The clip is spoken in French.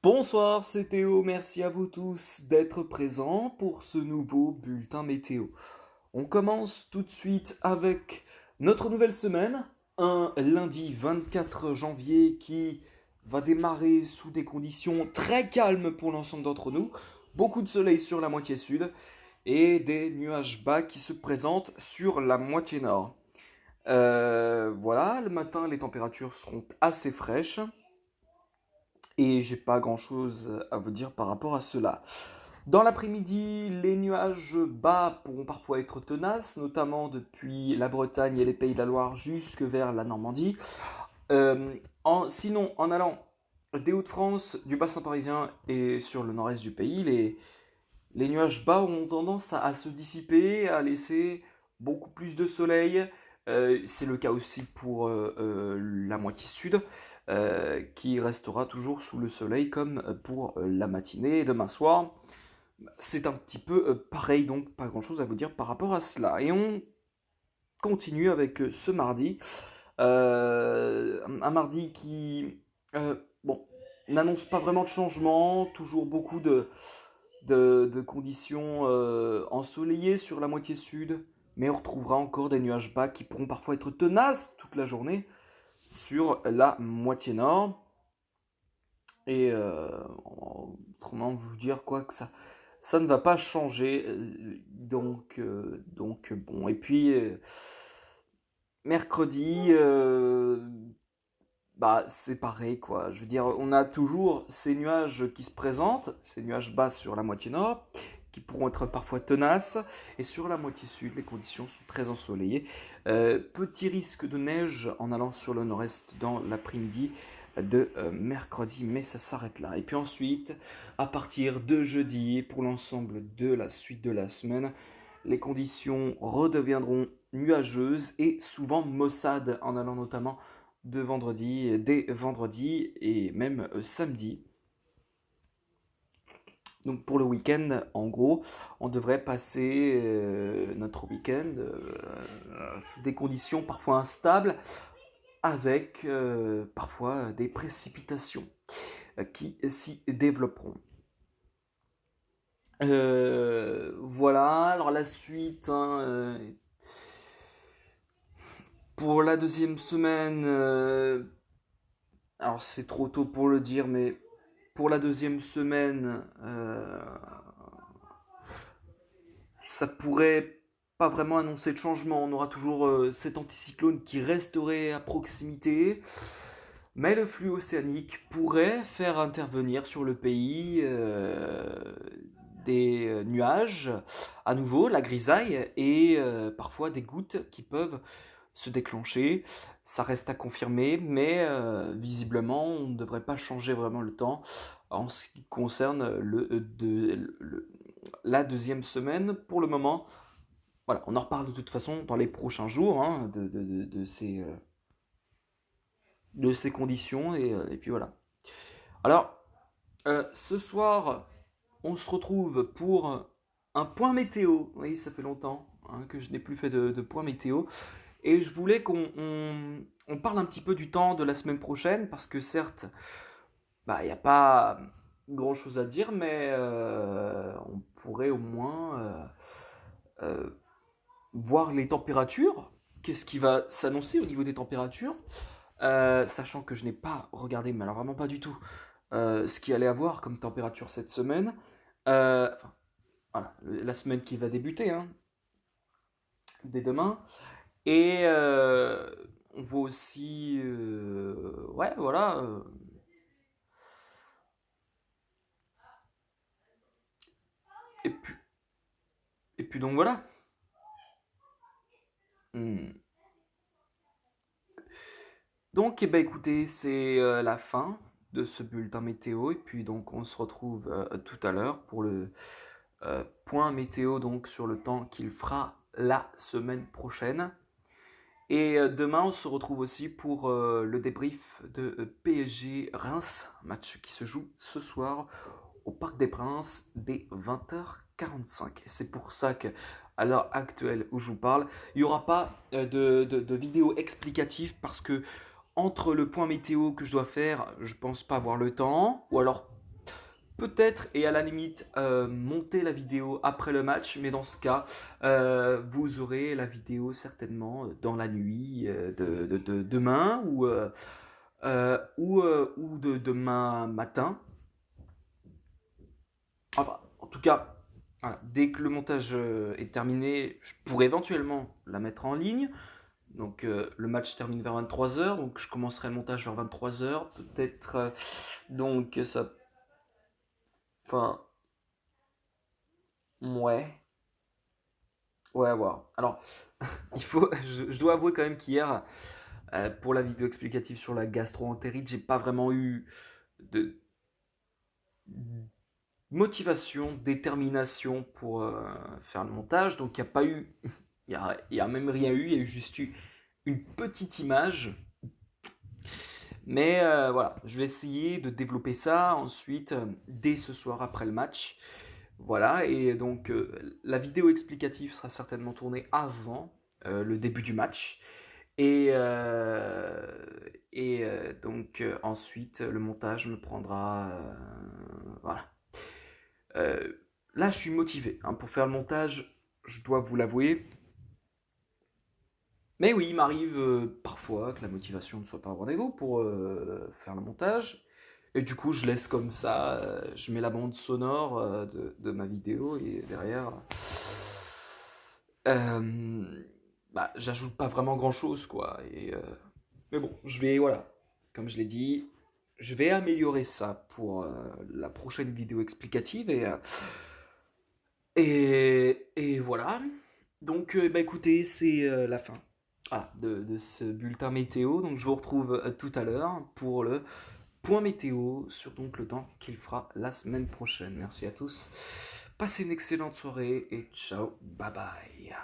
Bonsoir, c'est Théo, merci à vous tous d'être présents pour ce nouveau bulletin météo. On commence tout de suite avec notre nouvelle semaine, un lundi 24 janvier qui va démarrer sous des conditions très calmes pour l'ensemble d'entre nous, beaucoup de soleil sur la moitié sud et des nuages bas qui se présentent sur la moitié nord. Voilà, le matin les températures seront assez fraîches. Et j'ai pas grand chose à vous dire par rapport à cela. Dans l'après-midi, les nuages bas pourront parfois être tenaces, notamment depuis la Bretagne et les Pays de la Loire jusque vers la Normandie. Sinon, en allant des Hauts-de-France, du bassin parisien et sur le nord-est du pays, les nuages bas ont tendance à se dissiper, à laisser beaucoup plus de soleil. C'est le cas aussi pour la moitié sud, qui restera toujours sous le soleil comme pour la matinée. Demain soir, c'est un petit peu pareil, donc pas grand-chose à vous dire par rapport à cela. Et on continue avec ce mardi. Un mardi qui, bon, n'annonce pas vraiment de changement, toujours beaucoup de conditions ensoleillées sur la moitié sud, mais on retrouvera encore des nuages bas qui pourront parfois être tenaces toute la journée sur la moitié nord. Et autrement, vous dire quoi que ça ne va pas changer. Donc bon. Et puis, mercredi, bah, c'est pareil, quoi. Je veux dire, on a toujours ces nuages qui se présentent, ces nuages bas sur la moitié nord, qui pourront être parfois tenaces, et sur la moitié sud, les conditions sont très ensoleillées. Petit risque de neige en allant sur le nord-est dans l'après-midi de mercredi, mais ça s'arrête là. Et puis ensuite, à partir de jeudi, pour l'ensemble de la suite de la semaine, les conditions redeviendront nuageuses et souvent maussades en allant notamment de vendredi, dès vendredi et même samedi. Donc pour le week-end, en gros, on devrait passer notre week-end sous des conditions parfois instables, avec parfois des précipitations qui s'y développeront. Voilà, alors la suite, hein, pour la deuxième semaine, alors c'est trop tôt pour le dire, mais pour la deuxième semaine, ça pourrait pas vraiment annoncer de changement. On aura toujours cet anticyclone qui resterait à proximité. Mais le flux océanique pourrait faire intervenir sur le pays des nuages, à nouveau la grisaille et parfois des gouttes qui peuvent se déclencher. Ça reste à confirmer, mais visiblement on ne devrait pas changer vraiment le temps en ce qui concerne la deuxième semaine. Pour le moment, voilà, on en reparle de toute façon dans les prochains jours, hein, de ces conditions et puis voilà. Alors, ce soir, on se retrouve pour un point météo. Oui, ça fait longtemps hein, que je n'ai plus fait de point météo. Et je voulais qu'on parle un petit peu du temps de la semaine prochaine, parce que certes, bah, il n'y a pas grand-chose à dire, mais on pourrait au moins voir les températures. Qu'est-ce qui va s'annoncer au niveau des températures, sachant que je n'ai pas regardé, mais alors vraiment pas du tout, ce qu'il allait avoir comme température cette semaine. Enfin, voilà, la semaine qui va débuter, hein, dès demain. Et on voit aussi, ouais, voilà. Et puis, et puis donc voilà. Hmm. Donc, eh ben, écoutez, c'est la fin de ce bulletin météo. Et puis donc, on se retrouve tout à l'heure pour le point météo donc sur le temps qu'il fera la semaine prochaine. Et demain, on se retrouve aussi pour le débrief de PSG Reims, match qui se joue ce soir au Parc des Princes dès 20h45. Et c'est pour ça que, à l'heure actuelle où je vous parle, il n'y aura pas de vidéo explicative, parce que entre le point météo que je dois faire, je pense pas avoir le temps, ou alors peut-être et à la limite monter la vidéo après le match, mais dans ce cas, vous aurez la vidéo certainement dans la nuit de demain ou de demain matin. Enfin, en tout cas, voilà, dès que le montage est terminé, je pourrais éventuellement la mettre en ligne. Donc le match termine vers 23 h, donc je commencerai le montage vers 23 h, peut-être. Donc ça. Enfin, ouais. Ouais, à voir. Alors, je dois avouer quand même qu'hier, pour la vidéo explicative sur la gastro-entérite, j'ai pas vraiment eu de motivation, détermination pour faire le montage. Donc, il n'y a pas eu, il y a même rien eu. Il y a eu juste eu une petite image. Mais voilà, je vais essayer de développer ça ensuite dès ce soir après le match. Voilà, et donc la vidéo explicative sera certainement tournée avant le début du match. Et donc ensuite, le montage me prendra. Voilà. Euh, Là, je suis motivé hein, pour faire le montage, je dois vous l'avouer. Mais oui, il m'arrive parfois que la motivation ne soit pas au rendez-vous pour faire le montage. Et du coup, je laisse comme ça, je mets la bande sonore de ma vidéo et derrière, euh, bah, j'ajoute pas vraiment grand-chose, quoi. Mais bon, voilà, comme je l'ai dit, je vais améliorer ça pour la prochaine vidéo explicative et voilà. Donc, bah, écoutez, c'est la fin de ce bulletin météo. Donc, je vous retrouve tout à l'heure pour le point météo sur donc le temps qu'il fera la semaine prochaine. Merci à tous. Passez une excellente soirée et ciao, bye bye.